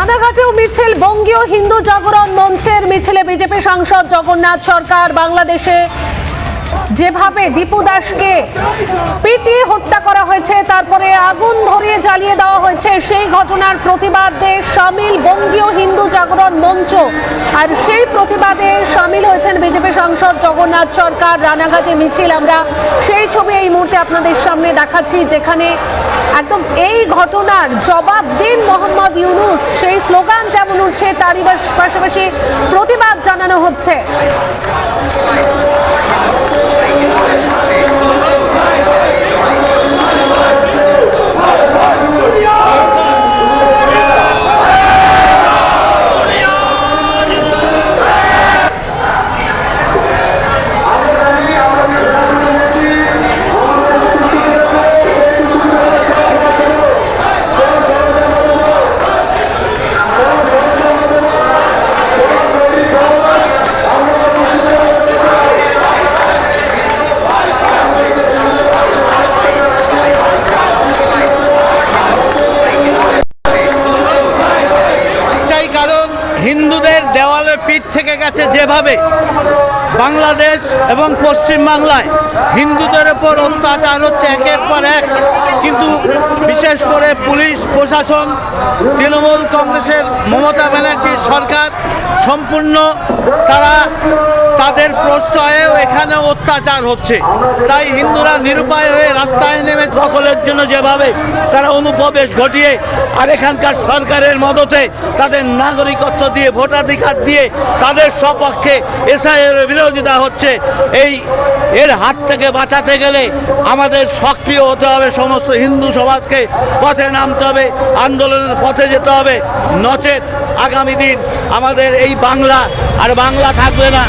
রানাঘাটেও মিছিল। বঙ্গীয় হিন্দু জাগরণ মঞ্চের মিছিলে বিজেপি সাংসদ জগন্নাথ সরকার বাংলাদেশে যেভাবে দীপু দাসকে পিটিয়ে হত্যা করা হয়েছে, তারপরে আগুন ধরিয়ে জ্বালিয়ে দেওয়া হয়েছে, সেই ঘটনার প্রতিবাদে সামিল বঙ্গীয় হিন্দু জাগরণ মঞ্চ। আর সেই প্রতিবাদে সামিল হয়েছেন বিজেপি সাংসদ জগন্নাথ সরকার। রানাঘাটে মিছিল, আমরা সেই ছবি এই মুহূর্তে আপনাদের সামনে দেখাচ্ছি, যেখানে একদম এই ঘটনার জবাব দিন মোহাম্মদ ইউনূস, সেই স্লোগান যেমন উঠছে, তারই পাশাপাশি প্রতিবাদ জানানো হচ্ছে। হিন্দুদের দেওয়ালে পিঠ থেকে গেছে যেভাবে বাংলাদেশ এবং পশ্চিম বাংলায় হিন্দুদের উপর অত্যাচার হচ্ছে একের পর এক, কিন্তু বিশেষ করে পুলিশ প্রশাসন, তৃণমূল কংগ্রেসের মমতা ব্যানার্জির সরকার সম্পূর্ণ তাদের প্রশ্রয়েও এখানে অত্যাচার হচ্ছে। তাই হিন্দুরা নিরুপায় হয়ে রাস্তায় নেমে দখলের জন্য যেভাবে তারা অনুপ্রবেশ ঘটিয়ে আর এখানকার সরকারের মদতে তাদের নাগরিকত্ব দিয়ে ভোটাধিকার দিয়ে তাদের সপক্ষে এসআইয়ের বিরোধিতা হচ্ছে, এর হাত থেকে বাঁচাতে গেলে আমাদের সক্রিয় হতে হবে, সমস্ত হিন্দু সমাজকে পথে নামতে হবে, আন্দোলনের পথে যেতে হবে, নচেত আগামী দিন আমাদের এই বাংলা আর বাংলা থাকবে না।